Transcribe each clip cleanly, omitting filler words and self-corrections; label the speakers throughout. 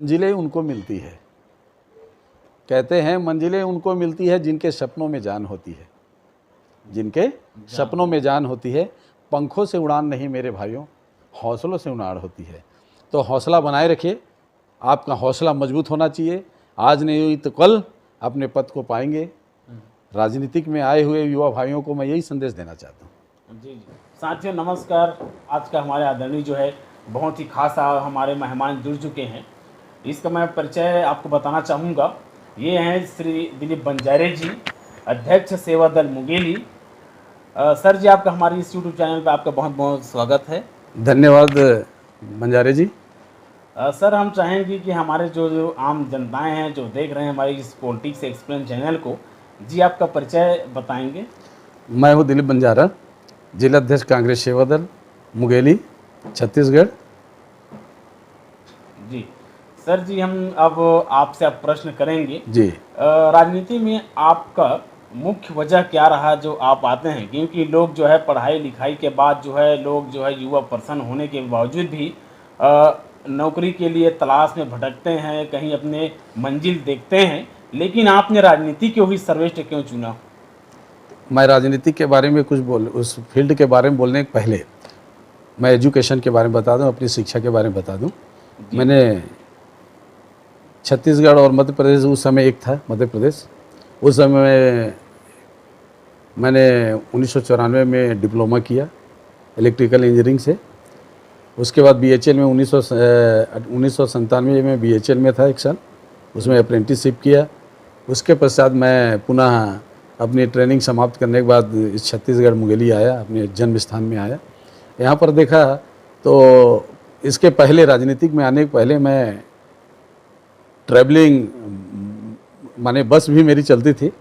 Speaker 1: मंजिलें उनको मिलती है, कहते हैं मंजिलें उनको मिलती है जिनके सपनों में जान होती है, जिनके सपनों में जान होती है। पंखों से उड़ान नहीं मेरे भाइयों, हौसलों से उड़ान होती है। तो हौसला बनाए रखिए, आपका हौसला मजबूत होना चाहिए। आज नहीं हुई तो कल अपने पद को पाएंगे। राजनीतिक में आए हुए युवा भाइयों को मैं यही संदेश देना चाहता हूँ।
Speaker 2: जी जी साथियों नमस्कार। आज का हमारे आदरणीय जो है बहुत ही खास हमारे मेहमान जुड़ चुके हैं। इसका मैं परिचय आपको बताना चाहूँगा। ये हैं श्री दिलीप बंजारे जी, अध्यक्ष सेवा दल मुंगेली। सर जी, आपका हमारे इस यूट्यूब चैनल पर आपका बहुत बहुत स्वागत है।
Speaker 1: धन्यवाद बंजारे जी।
Speaker 2: सर, हम चाहेंगे कि हमारे जो आम जनताएं हैं जो देख रहे हैं हमारे इस पॉलिटिक्स एक्सप्लेन चैनल को, जी आपका परिचय बताएंगे।
Speaker 1: मैं हूँ दिलीप बंजारा, जिला अध्यक्ष कांग्रेस सेवा दल मुंगेली, छत्तीसगढ़।
Speaker 2: जी सर जी, हम अब आपसे अब प्रश्न करेंगे।
Speaker 1: जी,
Speaker 2: राजनीति में आपका मुख्य वजह क्या रहा जो आप आते हैं? क्योंकि लोग जो है पढ़ाई लिखाई के बाद जो है लोग जो है युवा पर्सन होने के बावजूद भी नौकरी के लिए तलाश में भटकते हैं, कहीं अपने मंजिल देखते हैं, लेकिन आपने राजनीति को ही सर्वश्रेष्ठ क्यों चुना?
Speaker 1: मैं राजनीति के बारे में उस फील्ड के बारे में बोलने के पहले मैं एजुकेशन के बारे में बता दूं, अपनी शिक्षा के बारे में बता दूं। मैंने छत्तीसगढ़ और मध्य प्रदेश, उस समय एक था मध्य प्रदेश, उस समय मैंने 1994 में डिप्लोमा किया इलेक्ट्रिकल इंजीनियरिंग से। उसके बाद बीएचएल में 1997 में बीएचएल में था एक साल, उसमें अप्रेंटिसशिप किया। उसके पश्चात मैं पुनः अपनी ट्रेनिंग समाप्त करने के बाद इस छत्तीसगढ़ मुंगेली आया, अपने जन्म स्थान में आया। यहाँ पर देखा तो इसके पहले, राजनीतिक में आने के पहले, मैं ट्रैवलिंग माने बस भी मेरी चलती थी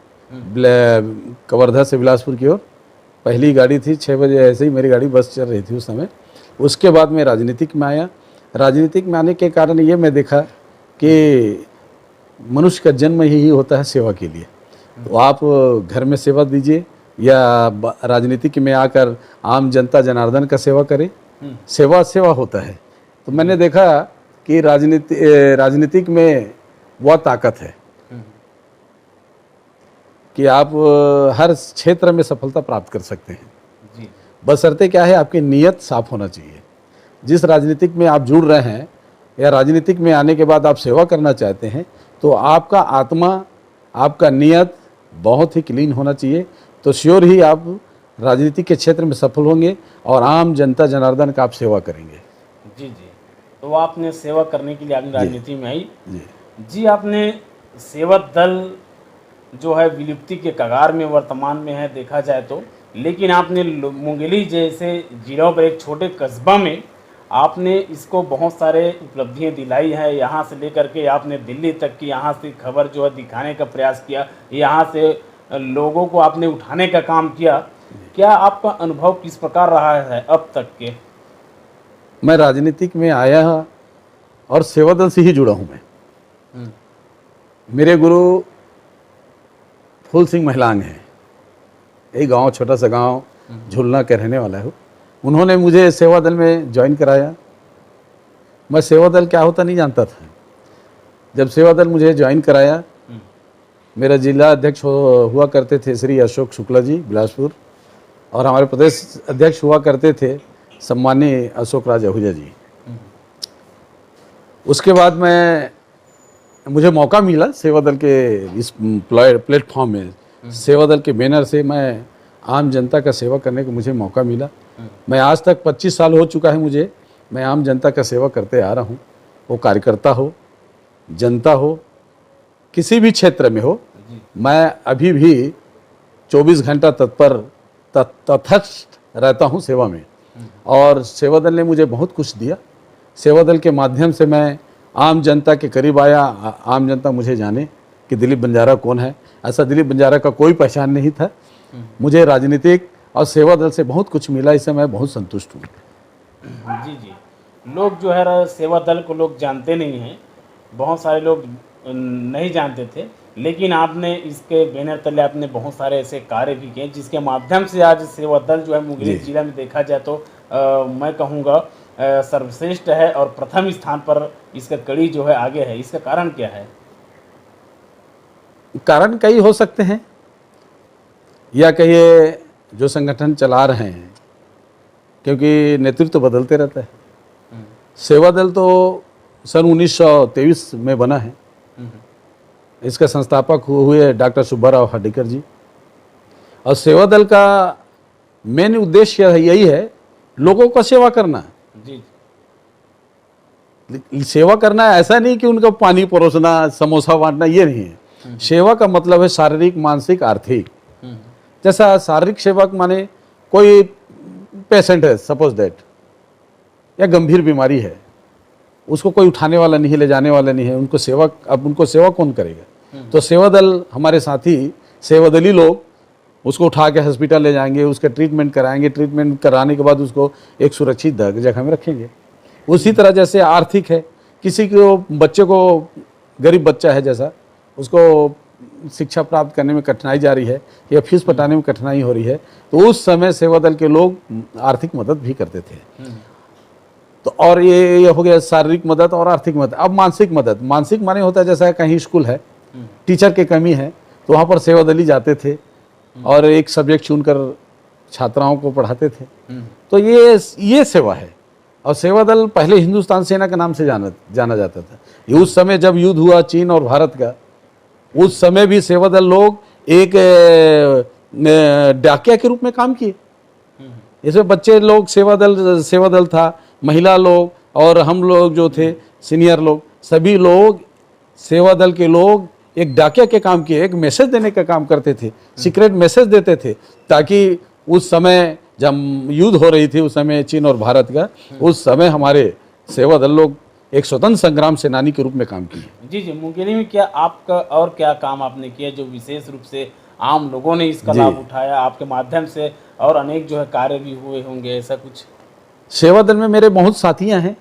Speaker 1: कवर्धा से बिलासपुर की ओर। पहली गाड़ी थी 6 बजे, ऐसे ही मेरी गाड़ी बस चल रही थी उस समय। उसके बाद मैं राजनीतिक में आया। राजनीतिक में आने के कारण ये मैं देखा कि मनुष्य का जन्म ही होता है सेवा के लिए। तो आप घर में सेवा दीजिए या राजनीतिक में आकर आम जनता जनार्दन का सेवा करें। सेवा सेवा होता है। तो मैंने देखा कि राजनीतिक में वह ताकत है कि आप हर क्षेत्र में सफलता प्राप्त कर सकते हैं।
Speaker 2: जी
Speaker 1: बशर्ते क्या है, आपकी नीयत साफ होना चाहिए। जिस राजनीतिक में आप जुड़ रहे हैं या राजनीतिक में आने के बाद आप सेवा करना चाहते हैं, तो आपका आत्मा, आपका नीयत बहुत ही क्लीन होना चाहिए। तो श्योर ही आप राजनीति के क्षेत्र में सफल होंगे और आम जनता जनार्दन का आप सेवा करेंगे।
Speaker 2: जी जी तो आपने सेवा करने के लिए आपने राजनीति में आई।
Speaker 1: जी
Speaker 2: जी, आपने सेवा दल जो है विलुप्ति के कगार में वर्तमान में है देखा जाए तो, लेकिन आपने मुंगेली जैसे जिलों पर एक छोटे कस्बा में आपने इसको बहुत सारे उपलब्धियां दिलाई है। यहाँ से लेकर के आपने दिल्ली तक की यहाँ से खबर जो है दिखाने का प्रयास किया, यहाँ से लोगों को आपने उठाने का काम किया। क्या आपका अनुभव किस प्रकार रहा है अब तक के?
Speaker 1: मैं राजनीतिक में आया और सेवा दल से ही जुड़ा हूँ। मैं मेरे गुरु फूल सिंह महिलांग हैं, एक गांव, छोटा सा गांव झुलना के रहने वाला हूँ। उन्होंने मुझे सेवा दल में ज्वाइन कराया। मैं सेवा दल क्या होता नहीं जानता था। जब सेवा दल मुझे ज्वाइन कराया, मेरा जिला अध्यक्ष हुआ करते थे श्री अशोक शुक्ला जी बिलासपुर, और हमारे प्रदेश अध्यक्ष हुआ करते थे सम्मानीय अशोक राज आहूजा जी। उसके बाद मुझे मौका मिला सेवा दल के इस प्लेटफॉर्म में, सेवा दल के बैनर से मैं आम जनता का सेवा करने को मुझे मौका मिला। मैं आज तक 25 साल हो चुका है मुझे, मैं आम जनता का सेवा करते आ रहा हूँ। वो कार्यकर्ता हो, जनता हो, किसी भी क्षेत्र में हो, मैं अभी भी 24 घंटा तटस्थ रहता हूँ सेवा में। और सेवा दल ने मुझे बहुत कुछ दिया। सेवा दल के माध्यम से मैं आम जनता के करीब आया। आम जनता मुझे जाने कि दिलीप बंजारा कौन है। ऐसा दिलीप बंजारा का कोई पहचान नहीं था। मुझे राजनीतिक और सेवा दल से बहुत कुछ मिला, इससे मैं बहुत संतुष्ट हूँ।
Speaker 2: जी जी लोग जो है सेवा दल को लोग जानते नहीं हैं, बहुत सारे लोग नहीं जानते थे, लेकिन आपने इसके बैनर तले आपने बहुत सारे ऐसे कार्य भी किए जिसके माध्यम से आज सेवा दल जो है मुंगेली जिला में देखा जाए तो मैं कहूँगा सर्वश्रेष्ठ है और प्रथम स्थान पर इसका कड़ी जो है आगे है, इसका कारण क्या है?
Speaker 1: कारण कई हो सकते हैं, या कहिए जो संगठन चला रहे हैं, क्योंकि नेतृत्व तो बदलते रहता है। सेवा दल तो सन 1923 में बना है। इसके संस्थापक हुए डॉक्टर सुब्बाराव हर्डीकर जी। और सेवा दल का मेन उद्देश्य यही है, लोगों का सेवा करना।
Speaker 2: जी।
Speaker 1: सेवा करना ऐसा नहीं कि उनका पानी परोसना, समोसा बांटना, ये नहीं है। सेवा का मतलब है शारीरिक, मानसिक, आर्थिक। जैसा शारीरिक सेवा माने कोई पेशेंट है, सपोज दैट, या गंभीर बीमारी है, उसको कोई उठाने वाला नहीं है, ले जाने वाला नहीं है, उनको सेवा, अब उनको सेवा कौन करेगा? तो सेवा दल, हमारे साथी सेवादली लोग उसको उठा के हॉस्पिटल ले जाएंगे, उसका ट्रीटमेंट कराएंगे, ट्रीटमेंट कराने के बाद उसको एक सुरक्षित जगह में रखेंगे। उसी तरह जैसे आर्थिक है, किसी को बच्चे को, गरीब बच्चा है जैसा, उसको शिक्षा प्राप्त करने में कठिनाई जा रही है या फीस पटाने में कठिनाई हो रही है, तो उस समय सेवा दल के लोग आर्थिक मदद भी करते थे। तो और ये हो गया शारीरिक मदद और आर्थिक मदद। अब मानसिक मदद, मानसिक माने होता है जैसा कहीं स्कूल है, टीचर की कमी है, तो वहाँ पर सेवादली जाते थे और एक सब्जेक्ट चुनकर छात्राओं को पढ़ाते थे। तो ये सेवा है। और सेवा दल पहले हिंदुस्तान सेना के नाम से जाना जाता था। ये उस समय जब युद्ध हुआ चीन और भारत का, उस समय भी सेवा दल लोग एक डाकिया के रूप में काम किए। इसमें बच्चे लोग सेवा दल था, महिला लोग और हम लोग जो थे सीनियर लोग, सभी लोग सेवा दल के लोग एक डाकिया के काम किए, एक मैसेज देने का काम करते थे, सीक्रेट मैसेज देते थे, ताकि उस समय जब युद्ध हो रही थी, उस समय चीन और भारत का, उस समय हमारे सेवा दल लोग एक स्वतंत्र संग्राम सेनानी के रूप में काम किए।
Speaker 2: जी। मुंगेली में क्या आपका और क्या काम आपने किया जो विशेष रूप से आम लोगों ने इसका लाभ उठाया, आपके माध्यम से और अनेक जो है कार्य भी हुए होंगे, ऐसा कुछ?
Speaker 1: सेवा दल में मेरे बहुत साथियां हैं,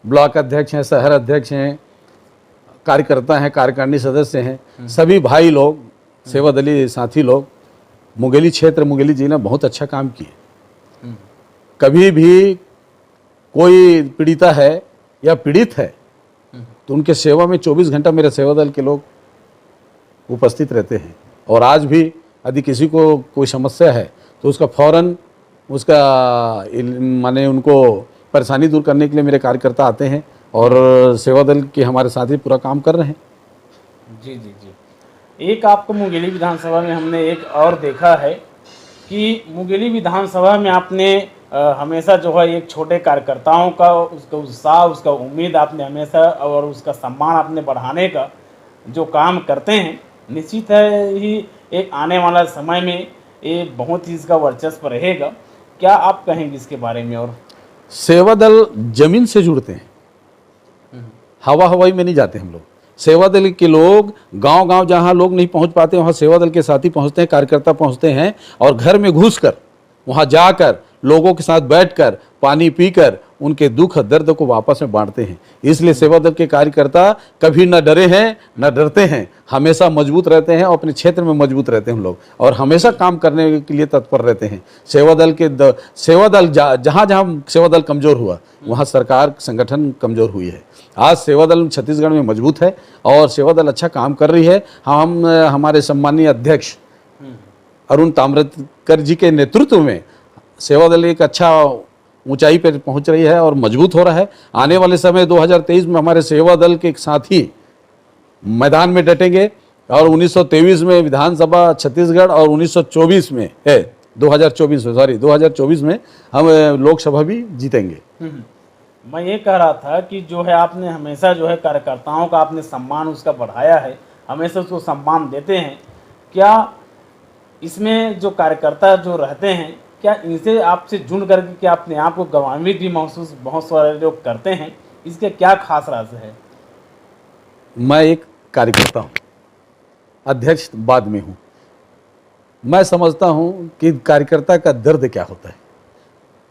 Speaker 1: ब्लॉक अध्यक्ष हैं, शहर अध्यक्ष हैं, कार्यकर्ता हैं, कार्यकारिणी सदस्य हैं, सभी भाई लोग, सेवादली साथी लोग मुंगेली क्षेत्र, मुंगेली जिला बहुत अच्छा काम किए। कभी भी कोई पीड़िता है या पीड़ित है तो उनके सेवा में 24 घंटा मेरे सेवा दल के लोग उपस्थित रहते हैं। और आज भी यदि किसी को कोई समस्या है तो उसका फौरन उसका माने उनको परेशानी दूर करने के लिए मेरे कार्यकर्ता आते हैं और सेवा दल के हमारे साथी पूरा काम कर रहे हैं।
Speaker 2: जी जी जी। एक आपको मुंगेली विधानसभा में हमने एक और देखा है कि मुंगेली विधानसभा में आपने हमेशा जो है एक छोटे कार्यकर्ताओं का उसका उत्साह, उसका उम्मीद आपने हमेशा और उसका सम्मान आपने बढ़ाने का जो काम करते हैं, निश्चित है ही एक आने वाला समय में ये बहुत ही इसका वर्चस्व रहेगा। क्या आप कहेंगे इसके बारे में? और
Speaker 1: सेवा दल जमीन से जुड़ते हैं, हवाई में नहीं जाते हम लोग। सेवा दल के लोग गांव-गांव जहां लोग नहीं पहुंच पाते वहां सेवा दल के साथी पहुंचते हैं, कार्यकर्ता पहुंचते हैं और घर में घुसकर वहां जाकर लोगों के साथ बैठकर पानी पीकर उनके दुख दर्द को वापस में बांटते हैं। इसलिए सेवा दल के कार्यकर्ता कभी न डरे हैं न डरते हैं, हमेशा मजबूत रहते हैं और अपने क्षेत्र में मजबूत रहते हैं हम लोग, और हमेशा काम करने के लिए तत्पर रहते हैं। सेवा दल जहाँ जहाँ सेवा दल कमज़ोर हुआ वहाँ सरकार संगठन कमज़ोर हुई है। आज सेवा दल छत्तीसगढ़ में मजबूत है और सेवा दल अच्छा काम कर रही है। हम हमारे सम्मानीय अध्यक्ष अरुण ताम्रकर जी के नेतृत्व में सेवा दल एक अच्छा ऊंचाई पर पहुंच रही है और मजबूत हो रहा है। आने वाले समय 2023 में हमारे सेवा दल के साथी मैदान में डटेंगे और 1923 में विधानसभा छत्तीसगढ़ और 1924 में 2024 में हम लोकसभा भी जीतेंगे।
Speaker 2: मैं ये कह रहा था कि जो है आपने हमेशा जो है कार्यकर्ताओं का आपने सम्मान उसका बढ़ाया है, हमेशा उसको सम्मान देते हैं। क्या इसमें जो कार्यकर्ता जो रहते हैं, क्या इनसे आपसे जुड़ करके क्या अपने आप को गौरवान्वित भी महसूस बहुत सारे लोग करते हैं? इसके क्या खास राज है?
Speaker 1: मैं एक कार्यकर्ता हूँ, अध्यक्ष बाद में हूँ। मैं समझता हूँ कि कार्यकर्ता का दर्द क्या होता है।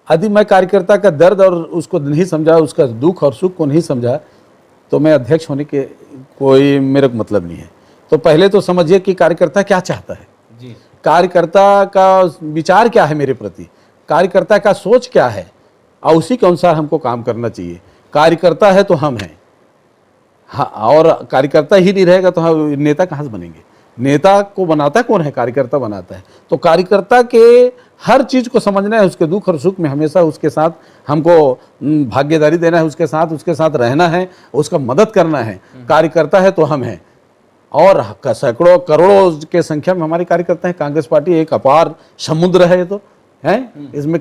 Speaker 1: यदि मैं कार्यकर्ता का दर्द और उसको नहीं समझा, उसका दुख और सुख को नहीं समझा, तो मैं अध्यक्ष होने के कोई मेरे को मतलब नहीं है। तो पहले तो समझिए कि कार्यकर्ता क्या चाहता है
Speaker 2: जी।
Speaker 1: कार्यकर्ता का विचार क्या है मेरे प्रति, कार्यकर्ता का सोच क्या है, और उसी के अनुसार हमको काम करना चाहिए। कार्यकर्ता है तो हम हैं, हाँ, और कार्यकर्ता ही नहीं रहेगा तो हम नेता कहाँ से बनेंगे? नेता को बनाता कौन है? कार्यकर्ता बनाता है। तो कार्यकर्ता के हर चीज़ को समझना है, उसके दुख और सुख में हमेशा उसके साथ हमको भागीदारी देना है, उसके साथ रहना है, उसका मदद करना है। कार्यकर्ता है तो हम हैं, और सैकड़ों करोड़ों के संख्या में हमारे कार्यकर्ता हैं। कांग्रेस पार्टी एक अपार समुद्र है, ये तो है, इसमें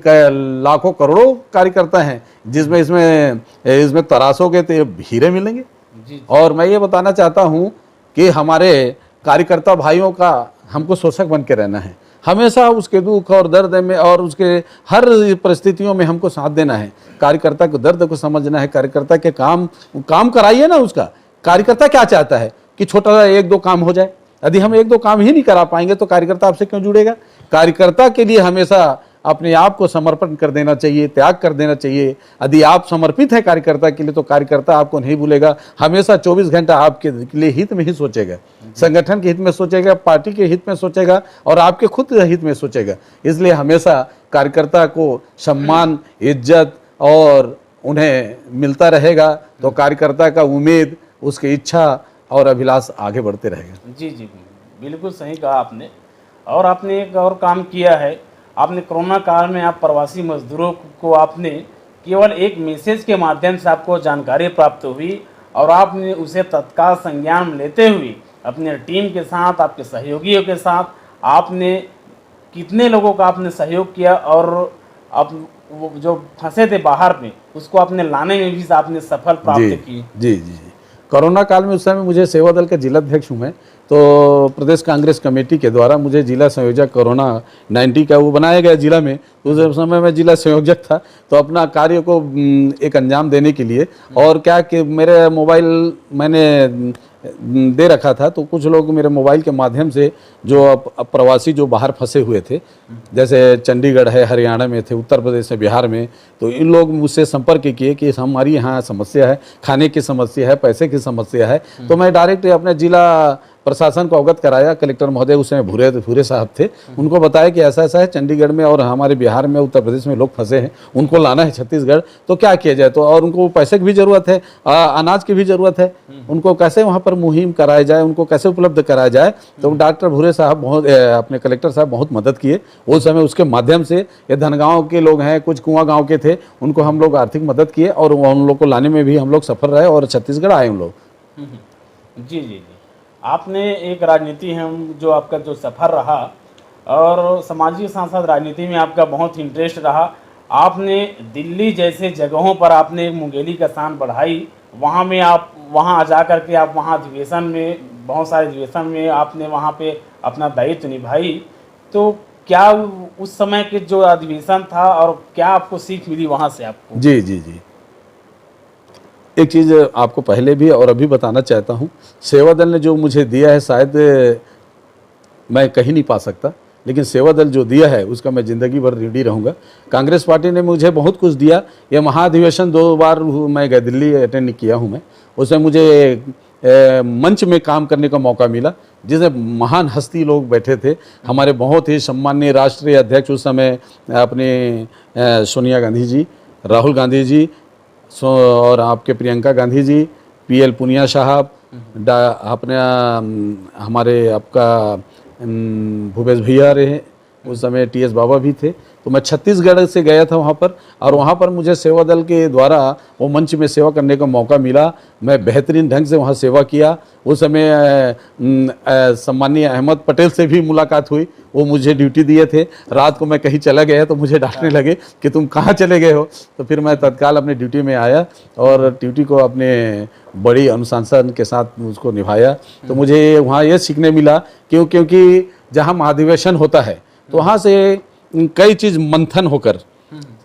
Speaker 1: लाखों करोड़ों कार्यकर्ता हैं, जिसमें इसमें तराशोगे तो हीरे मिलेंगे।
Speaker 2: जी।
Speaker 1: और मैं ये बताना चाहता हूँ कि हमारे कार्यकर्ता भाइयों का हमको शोषक बन के रहना है, हमेशा उसके दुख और दर्द में और उसके हर परिस्थितियों में हमको साथ देना है। कार्यकर्ता को दर्द को समझना है, कार्यकर्ता के काम कराइए ना। उसका कार्यकर्ता क्या चाहता है कि छोटा एक दो काम हो जाए। यदि हम एक दो काम ही नहीं करा पाएंगे तो कार्यकर्ता आपसे क्यों जुड़ेगा? कार्यकर्ता के लिए हमेशा अपने आप को समर्पण कर देना चाहिए, त्याग कर देना चाहिए। यदि आप समर्पित हैं कार्यकर्ता के लिए तो कार्यकर्ता आपको नहीं भूलेगा, हमेशा 24 घंटा आपके लिए हित में ही सोचेगा, संगठन के हित में सोचेगा, पार्टी के हित में सोचेगा और आपके खुद के हित में सोचेगा। इसलिए हमेशा कार्यकर्ता को सम्मान, इज्जत और उन्हें मिलता रहेगा तो कार्यकर्ता का उम्मीद, उसकी इच्छा और अभिलाष आगे बढ़ते रहेगा।
Speaker 2: जी जी, बिल्कुल सही कहा आपने। और आपने एक और काम किया है, आपने कोरोना काल में आप प्रवासी मजदूरों को आपने केवल एक मैसेज के माध्यम से आपको जानकारी प्राप्त हुई और आपने उसे तत्काल संज्ञान में लेते हुए अपने टीम के साथ, आपके सहयोगियों के साथ आपने कितने लोगों का आपने सहयोग किया और आप वो जो फंसे थे बाहर में उसको आपने लाने में भी आपने सफल प्राप्त की।
Speaker 1: जी जी जी। कोरोना काल में उस समय मुझे सेवा दल का जिलाध्यक्ष हूँ मैं, तो प्रदेश कांग्रेस कमेटी के द्वारा मुझे जिला संयोजक कोरोना 90 का वो बनाया गया जिला में। तो उस समय मैं जिला संयोजक था, तो अपना कार्य को एक अंजाम देने के लिए और क्या कि मेरे मोबाइल मैंने दे रखा था, तो कुछ लोग मेरे मोबाइल के माध्यम से जो प्रवासी जो बाहर फंसे हुए थे, जैसे चंडीगढ़ है, हरियाणा में थे, उत्तर प्रदेश में, बिहार में, तो इन लोग मुझसे संपर्क किए कि हमारी यहाँ समस्या है, खाने की समस्या है, पैसे की समस्या है। तो मैं डायरेक्ट अपने जिला प्रशासन को अवगत कराया। कलेक्टर महोदय उस समय भूरे साहब थे, उनको बताया कि ऐसा ऐसा है चंडीगढ़ में और हमारे बिहार में, उत्तर प्रदेश में लोग फंसे हैं, उनको लाना है छत्तीसगढ़, तो क्या किया जाए। तो और उनको पैसे की भी ज़रूरत है, अनाज की भी ज़रूरत है, उनको कैसे वहाँ पर मुहिम कराया जाए, उनको कैसे उपलब्ध कराया जाए। तो डॉक्टर भूरे साहब बहुत, अपने कलेक्टर साहब बहुत मदद किए उस समय। उसके माध्यम से ये धनगांव के लोग हैं, कुछ कुआं गाँव के थे, उनको हम लोग आर्थिक मदद किए और उन लोग को लाने में भी हम लोग सफल रहे और छत्तीसगढ़ आए उन लोग।
Speaker 2: जी जी जी। आपने एक राजनीति है जो आपका जो सफ़र रहा और सामाजिक साथ साथ राजनीति में आपका बहुत इंटरेस्ट रहा। आपने दिल्ली जैसे जगहों पर आपने मुंगेली का शान बढ़ाई, वहाँ में आप वहाँ जा कर के आप वहाँ अधिवेशन में, बहुत सारे अधिवेशन में आपने वहाँ पे अपना दायित्व निभाई। तो क्या उस समय के जो अधिवेशन था और क्या आपको सीख मिली वहाँ से आपको?
Speaker 1: जी जी जी। एक चीज़ आपको पहले भी और अभी बताना चाहता हूँ, सेवा दल ने जो मुझे दिया है शायद मैं कहीं नहीं पा सकता, लेकिन सेवा दल जो दिया है उसका मैं ज़िंदगी भर ऋणी रहूँगा। कांग्रेस पार्टी ने मुझे बहुत कुछ दिया। यह महाधिवेशन 2 बार मैं गया, दिल्ली अटेंड किया हूँ मैं। उसमें मुझे मंच में काम करने का मौका मिला, जिसमें महान हस्ती लोग बैठे थे। हमारे बहुत ही सम्माननीय राष्ट्रीय अध्यक्ष उस समय अपने सोनिया गांधी जी, राहुल गांधी जी और आपके प्रियंका गांधी जी, PL पुनिया साहब, अपने हमारे आपका भूपेश भैया रहे, उस समय TS बाबा भी थे। तो मैं छत्तीसगढ़ से गया था वहाँ पर, और वहाँ पर मुझे सेवा दल के द्वारा वो मंच में सेवा करने का मौका मिला। मैं बेहतरीन ढंग से वहाँ सेवा किया। उस समय सम्माननीय अहमद पटेल से भी मुलाकात हुई, वो मुझे ड्यूटी दिए थे। रात को मैं कहीं चला गया तो मुझे डांटने लगे कि तुम कहाँ चले गए हो। तो फिर मैं तत्काल अपने ड्यूटी में आया और ड्यूटी को अपने बड़ी अनुशासन के साथ उसको निभाया। तो मुझे वहाँ ये सीखने मिला क्योंकि जहाँ महाधिवेशन होता है तो वहाँ से कई चीज़ मंथन होकर,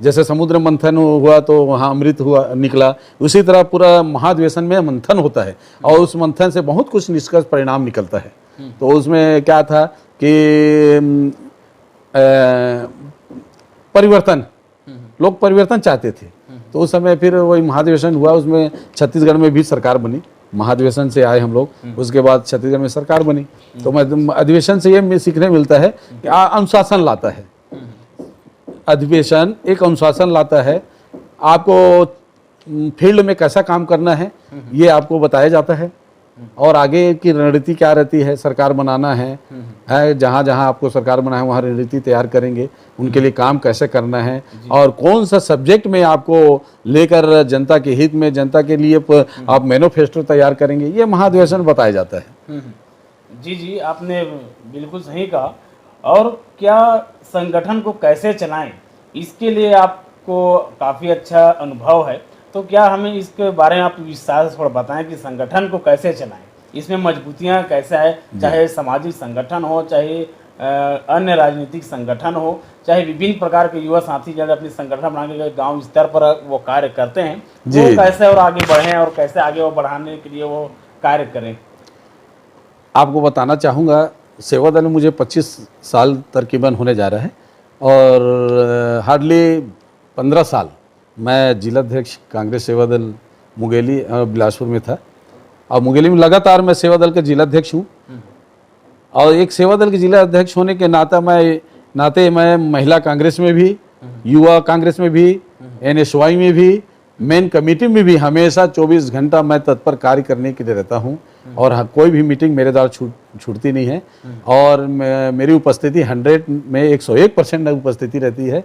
Speaker 1: जैसे समुद्र मंथन हुआ तो वहाँ अमृत हुआ निकला, उसी तरह पूरा महाधिवेशन में मंथन होता है और उस मंथन से बहुत कुछ निष्कर्ष परिणाम निकलता है। तो उसमें क्या था कि परिवर्तन, लोग परिवर्तन चाहते थे। तो उस समय फिर वही महाधिवेशन हुआ, उसमें छत्तीसगढ़ में भी सरकार बनी। महाधिवेशन से आए हम लोग, उसके बाद छत्तीसगढ़ में सरकार बनी। तो मैं अधिवेशन से ये सीखने मिलता है कि अनुशासन लाता है, अधिवेशन एक अनुशासन लाता है आपको फील्ड में कैसा काम करना है ये आपको बताया जाता है, और आगे की रणनीति क्या रहती है, सरकार बनाना है जहाँ जहाँ आपको सरकार बनाना है वहाँ रणनीति तैयार करेंगे, उनके लिए काम कैसे करना है, और कौन सा सब्जेक्ट में आपको लेकर जनता के हित में, जनता के लिए आप मैनिफेस्टो तैयार करेंगे, ये महाधिवेशन में बताया जाता है।
Speaker 2: जी जी, आपने बिल्कुल सही कहा। और क्या संगठन को कैसे चलाएं, इसके लिए आपको काफ़ी अच्छा अनुभव है, तो क्या हमें इसके बारे में आप विस्तार से थोड़ा बताएं कि संगठन को कैसे चलाएं, इसमें मजबूतियां कैसे है, चाहे सामाजिक संगठन हो, चाहे अन्य राजनीतिक संगठन हो, चाहे विभिन्न प्रकार के युवा साथी जब अपने संगठन बना के गाँव स्तर पर वो कार्य करते हैं, वो कैसे और आगे बढ़ें और कैसे आगे वो बढ़ाने के लिए वो कार्य करें।
Speaker 1: आपको बताना चाहूँगा, सेवा दल में मुझे 25 साल तकरीबन होने जा रहा है, और हार्डली 15 साल मैं जिलाध्यक्ष कांग्रेस सेवा दल मुंगेली और बिलासपुर में था, और मुंगेली में लगातार मैं सेवा दल का जिलाध्यक्ष हूँ। और एक सेवा दल के जिला अध्यक्ष होने के नाते मैं महिला कांग्रेस में भी, युवा कांग्रेस में भी, NSY में भी, मेन कमेटी में भी हमेशा 24 घंटा मैं तत्पर कार्य करने के लिए रहता हूं, और कोई भी मीटिंग मेरे द्वारा छूटती नहीं है, और मेरी उपस्थिति 100 में 101% उपस्थिति रहती है।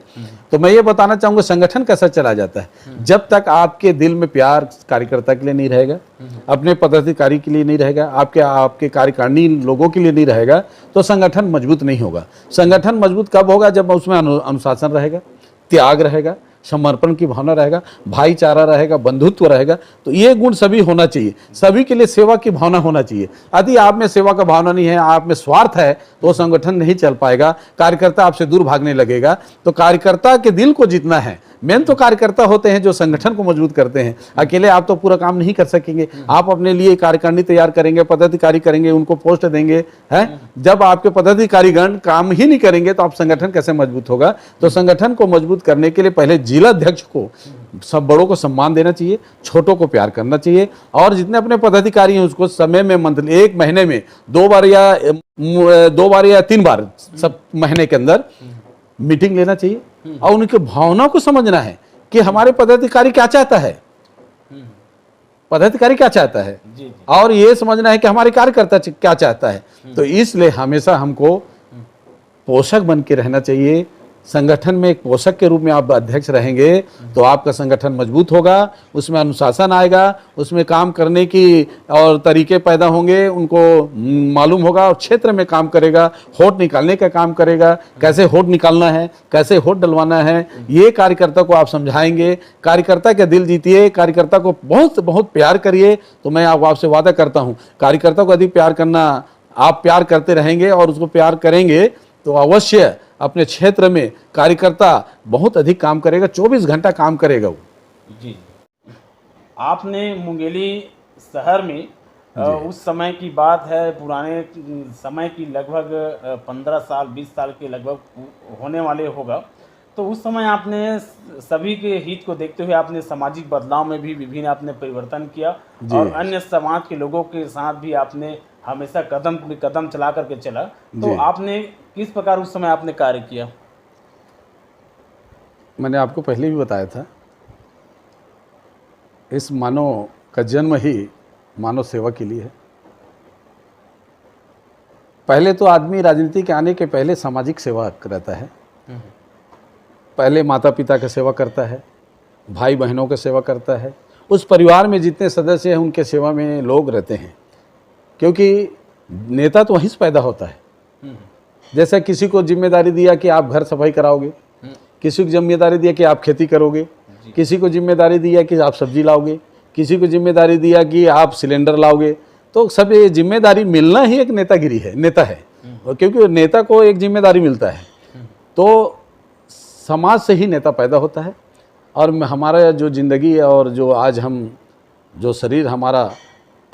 Speaker 1: तो मैं ये बताना चाहूँगा संगठन कैसा चला जाता है, जब तक आपके दिल में प्यार कार्यकर्ता के लिए नहीं रहेगा, अपने पदाधिकारी के लिए नहीं रहेगा, आपके कार्यकारिणी लोगों के लिए नहीं रहेगा, तो संगठन मजबूत नहीं होगा। संगठन मजबूत कब होगा, जब उसमें अनुशासन रहेगा, त्याग रहेगा, समर्पण की भावना रहेगा, भाईचारा रहेगा, बंधुत्व रहेगा। तो ये गुण सभी होना चाहिए, सभी के लिए सेवा की भावना होना चाहिए। यदि आप में सेवा का भावना नहीं है, आप में स्वार्थ है, तो संगठन नहीं चल पाएगा, कार्यकर्ता आपसे दूर भागने लगेगा। तो कार्यकर्ता के दिल को जीतना है, मेन तो कार्यकर्ता होते हैं जो संगठन को मजबूत करते हैं। अकेले आप तो पूरा काम नहीं कर सकेंगे, आप अपने लिए कार्यकारिणी तैयार करेंगे, पदाधिकारी करेंगे, उनको पोस्ट देंगे, है। जब आपके पदाधिकारीगण काम ही नहीं करेंगे तो आप संगठन कैसे मजबूत होगा। तो संगठन को मजबूत करने के लिए पहले जिला अध्यक्ष को, सब बड़ों को सम्मान देना चाहिए, छोटों को प्यार करना चाहिए, और जितने अपने पदाधिकारी हैं उसको समय में, मंथली 1 महीने में 2 बार या 3 बार सब महीने के अंदर मीटिंग लेना चाहिए, और उनकी भावना को समझना है कि हमारे पदाधिकारी क्या चाहता है, पदाधिकारी क्या चाहता है, और ये समझना है कि हमारे कार्यकर्ता क्या चाहता है। तो इसलिए हमेशा हमको पोषक बन के रहना चाहिए। संगठन में एक पोषक के रूप में आप अध्यक्ष रहेंगे तो आपका संगठन मजबूत होगा, उसमें अनुशासन आएगा, उसमें काम करने की और तरीके पैदा होंगे, उनको मालूम होगा, और क्षेत्र में काम करेगा, होट निकालने का काम करेगा, कैसे होट निकालना है, कैसे होट डलवाना है, ये कार्यकर्ता को आप समझाएंगे। कार्यकर्ता का दिल जीतिए, कार्यकर्ता को बहुत बहुत प्यार करिए। तो मैं आपसे वादा करता हूँ, कार्यकर्ता को अधिक प्यार करना, आप प्यार करते रहेंगे और उसको प्यार करेंगे तो अवश्य अपने क्षेत्र में कार्यकर्ता बहुत अधिक काम करेगा, 24 घंटा काम करेगा वो।
Speaker 2: जी, आपने मुंगेली शहर में उस समय की बात है, पुराने समय की, लगभग 15 साल 20 साल के लगभग होने वाले होगा। तो उस समय आपने सभी के हित को देखते हुए आपने सामाजिक बदलाव में भी विभिन्न आपने परिवर्तन किया, और अन्य समाज के लोगों के साथ भी आपने हमेशा कदम कदम चला करके चला। तो आपने किस प्रकार उस समय आपने कार्य किया?
Speaker 1: मैंने आपको पहले भी बताया था, इस मानव का जन्म ही मानव सेवा के लिए है। पहले तो आदमी राजनीति के आने के पहले सामाजिक सेवा करता है, पहले माता पिता की सेवा करता है, भाई बहनों की सेवा करता है, उस परिवार में जितने सदस्य हैं उनके सेवा में लोग रहते हैं, क्योंकि नेता तो वहीं से पैदा होता है। जैसे किसी को जिम्मेदारी दिया कि आप घर सफाई कराओगे, किसी को जिम्मेदारी दिया कि आप खेती करोगे, किसी को जिम्मेदारी दिया कि आप सब्जी लाओगे, किसी को जिम्मेदारी दिया कि आप सिलेंडर लाओगे, तो सब ये जिम्मेदारी मिलना ही एक नेतागिरी है, नेता है। क्योंकि नेता को एक जिम्मेदारी मिलता है, तो समाज से ही नेता पैदा होता है। और हमारा जो ज़िंदगी और जो आज हम जो शरीर हमारा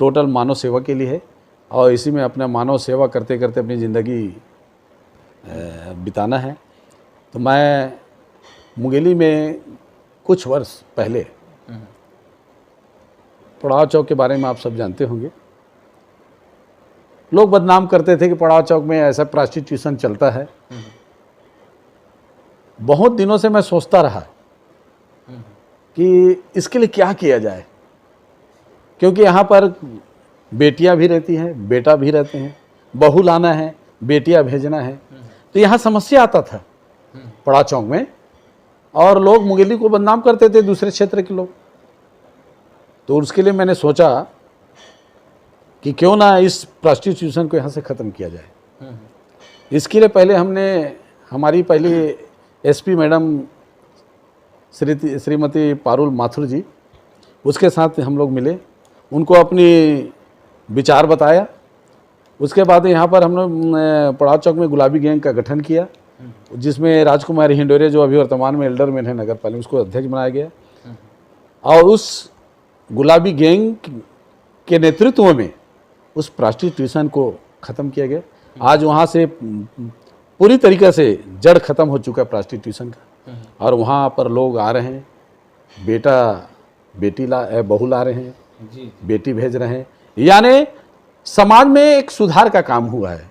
Speaker 1: टोटल मानव सेवा के लिए है, और इसी में अपना मानव सेवा करते करते अपनी ज़िंदगी बिताना है। तो मैं मुंगेली में कुछ वर्ष पहले, पड़ाव चौक के बारे में आप सब जानते होंगे, लोग बदनाम करते थे कि पड़ाव चौक में ऐसा प्रोस्टिट्यूशन चलता है। बहुत दिनों से मैं सोचता रहा कि इसके लिए क्या किया जाए, क्योंकि यहाँ पर बेटियां भी रहती हैं, बेटा भी रहते हैं, बहू लाना है, बेटियां भेजना है, तो यहाँ समस्या आता था पड़ा चौक में, और लोग मुंगेली को बदनाम करते थे दूसरे क्षेत्र के लोग। तो उसके लिए मैंने सोचा कि क्यों ना इस प्रोस्टिट्यूशन को यहाँ से ख़त्म किया जाए। इसके लिए पहले हमने हमारी पहली एसपी मैडम श्रीमती पारुल माथुर जी, उसके साथ हम लोग मिले, उनको अपनी विचार बताया। उसके बाद यहाँ पर हम लोग पड़ाव चौक में गुलाबी गैंग का गठन किया, जिसमें राजकुमारी हिंडोरे जो अभी वर्तमान में एल्डरमैन है नगर पालिका, उसको अध्यक्ष बनाया गया। और उस गुलाबी गैंग के नेतृत्व में उस प्रोस्टिट्यूशन को ख़त्म किया गया। आज वहाँ से पूरी तरीक़े से जड़ ख़त्म हो चुका है प्रोस्टिट्यूशन का, और वहाँ पर लोग आ रहे हैं, बहू ला रहे हैं,
Speaker 2: जी
Speaker 1: बेटी भेज रहे हैं, यानी समाज में एक सुधार का काम हुआ है।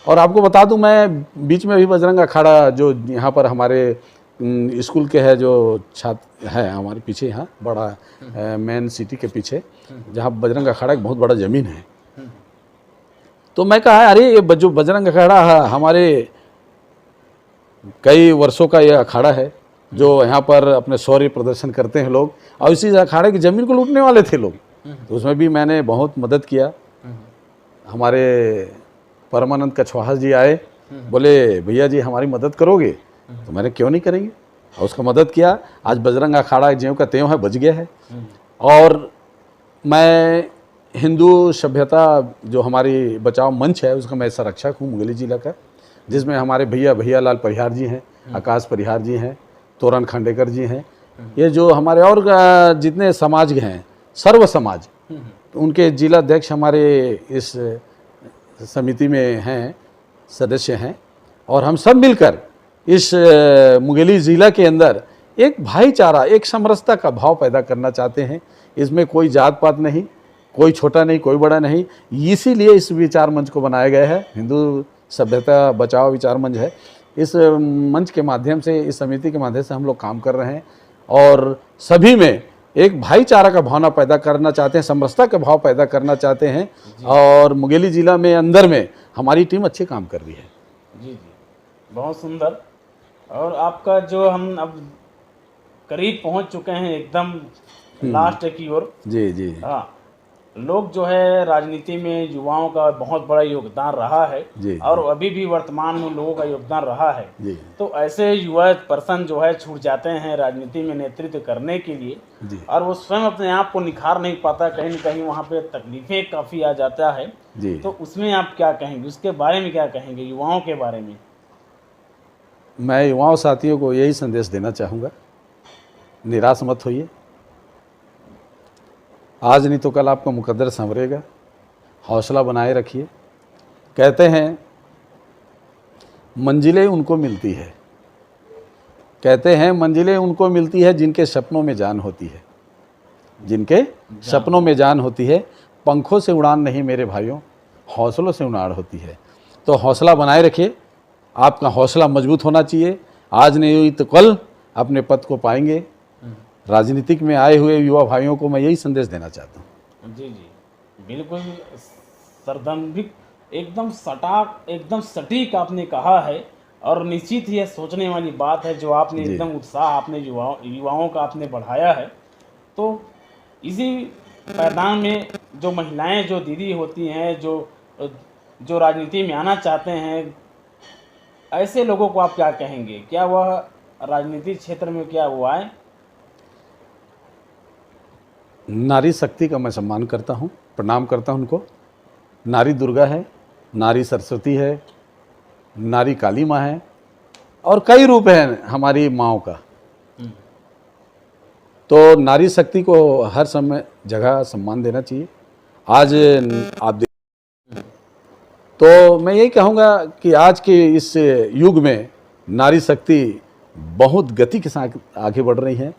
Speaker 1: और आपको बता दूं, मैं बीच में भी बजरंग अखाड़ा जो यहाँ पर हमारे स्कूल के है, जो छात्र है हमारे पीछे, यहाँ बड़ा मेन सिटी के पीछे, जहाँ बजरंग अखाड़ा एक बहुत बड़ा ज़मीन है। तो मैं कहा अरे ये जो बजरंग अखाड़ा है हमारे कई वर्षों का ये अखाड़ा है, जो यहाँ पर अपने शौर्य प्रदर्शन करते हैं लोग, और इसी अखाड़े की ज़मीन को लूटने वाले थे लोग। तो उसमें भी मैंने बहुत मदद किया। हमारे परमानंद कछवाहा जी आए, बोले भैया जी हमारी मदद करोगे? तो मैंने क्यों नहीं करेंगे, और उसका मदद किया। आज बजरंग अखाड़ा ज्यों का त्यों है, बच गया है। और मैं हिंदू सभ्यता जो हमारी बचाव मंच है, उसका मैं संरक्षक हूँ मुंगेली जिला का, जिसमें हमारे भैया लाल परिहार जी हैं, आकाश परिहार जी हैं, तोरन खांडेकर जी हैं, ये जो हमारे और जितने समाज हैं, सर्व समाज, उनके जिला अध्यक्ष हमारे इस समिति में हैं, सदस्य हैं। और हम सब मिलकर इस मुंगेली ज़िला के अंदर एक भाईचारा, एक समरसता का भाव पैदा करना चाहते हैं। इसमें कोई जात पात नहीं, कोई छोटा नहीं, कोई बड़ा नहीं। इसीलिए इस विचार मंच को बनाया गया है, हिंदू सभ्यता बचाओ विचार मंच है। इस मंच के माध्यम से, इस समिति के माध्यम से हम लोग काम कर रहे हैं, और सभी में एक भाईचारा का भावना पैदा करना चाहते हैं, समरसता का भाव पैदा करना चाहते हैं। और मुंगेली ज़िला में अंदर में हमारी टीम अच्छे काम कर रही है।
Speaker 2: जी, बहुत सुंदर। और आपका जो हम अब करीब पहुंच चुके हैं एकदम लास्ट की ओर।
Speaker 1: जी।
Speaker 2: हाँ, लोग जो है राजनीति में युवाओं का बहुत बड़ा योगदान रहा है, और अभी भी वर्तमान में लोगों का योगदान रहा है।
Speaker 1: जी।
Speaker 2: तो ऐसे युवा पर्सन जो है छूट जाते हैं राजनीति में नेतृत्व करने के लिए, और वो स्वयं अपने आप को निखार नहीं पाता, कहीं न कहीं वहाँ पे तकलीफें काफ़ी आ जाता है।
Speaker 1: जी।
Speaker 2: तो उसमें आप क्या कहेंगे, उसके बारे में क्या कहेंगे, युवाओं के बारे में?
Speaker 1: मैं युवाओं साथियों को यही संदेश देना चाहूँगा, निराश मत होइए। आज नहीं तो कल आपका मुकद्दर संवरेगा, हौसला बनाए रखिए। कहते हैं मंजिलें उनको मिलती है, कहते हैं मंजिलें उनको मिलती है जिनके सपनों में जान होती है, जिनके सपनों में जान होती है। पंखों से उड़ान नहीं मेरे भाइयों, हौसलों से उड़ान होती है। तो हौसला बनाए रखिए, आपका हौसला मजबूत होना चाहिए। आज नहीं हुई तो कल अपने पद को पाएंगे। राजनीतिक में आए हुए युवा भाइयों को मैं यही संदेश देना चाहता हूँ।
Speaker 2: जी, बिल्कुल सरदम्भिक, एकदम सटाक, एकदम सटीक आपने कहा है। और निश्चित ही यह सोचने वाली बात है जो आपने एकदम उत्साह आपने युवाओं का आपने बढ़ाया है। तो इसी मैदान में जो महिलाएं, जो दीदी होती हैं, जो राजनीति में आना चाहते हैं, ऐसे लोगों को आप क्या कहेंगे? क्या वह राजनीतिक क्षेत्र में क्या वो आए?
Speaker 1: नारी शक्ति का मैं सम्मान करता हूँ, प्रणाम करता हूँ उनको। नारी दुर्गा है, नारी सरस्वती है, नारी काली माँ है, और कई रूप हैं हमारी माँओं का। तो नारी शक्ति को हर समय जगह सम्मान देना चाहिए। आज आप तो मैं यही कहूँगा कि आज के इस युग में नारी शक्ति बहुत गति के साथ आगे बढ़ रही है।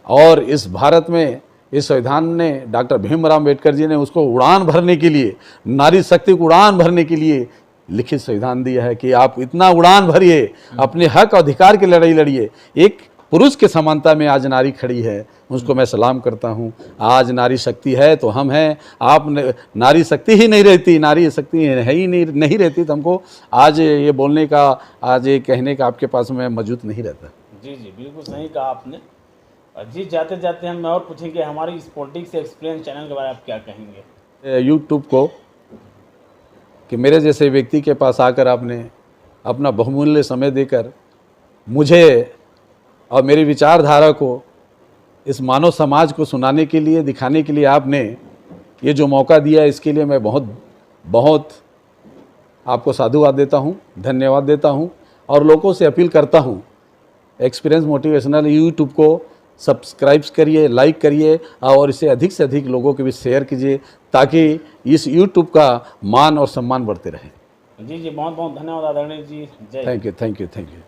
Speaker 1: और इस भारत में इस संविधान ने, डॉक्टर भीमराव अम्बेडकर जी ने उसको उड़ान भरने के लिए, नारी शक्ति को उड़ान भरने के लिए लिखित संविधान दिया है कि आप इतना उड़ान भरिए, अपने हक अधिकार की लड़ाई लड़िए। एक पुरुष के समानता में आज नारी खड़ी है, उसको मैं सलाम करता हूँ। आज नारी शक्ति है तो हम हैं, आप नारी शक्ति ही नहीं रहती, नारी शक्ति है ही नहीं रहती तो हमको आज ये बोलने का, आज ये कहने का आपके पास में मौजूद नहीं रहता।
Speaker 2: जी जी, बिल्कुल सही कहा आपने। जी, जाते जाते हम और पूछेंगे हमारी इस पॉलिटिक्स एक्सपीरियंस चैनल के बारे में आप क्या कहेंगे?
Speaker 1: यूट्यूब को कि मेरे जैसे व्यक्ति के पास आकर आपने अपना बहुमूल्य समय देकर मुझे और मेरी विचारधारा को इस मानव समाज को सुनाने के लिए, दिखाने के लिए आपने ये जो मौका दिया, इसके लिए मैं बहुत बहुत आपको साधुवाद देता हूँ, धन्यवाद देता हूँ। और लोगों से अपील करता हूँ, एक्सपीरियंस मोटिवेशनल यूट्यूब को सब्सक्राइब करिए, लाइक करिए और इसे अधिक से अधिक लोगों के बीच शेयर कीजिए, ताकि इस यूट्यूब का मान और सम्मान बढ़ते रहे।
Speaker 2: जी जी, बहुत बहुत धन्यवाद आदरणीय जी। जय।
Speaker 1: Thank you, thank you, thank you.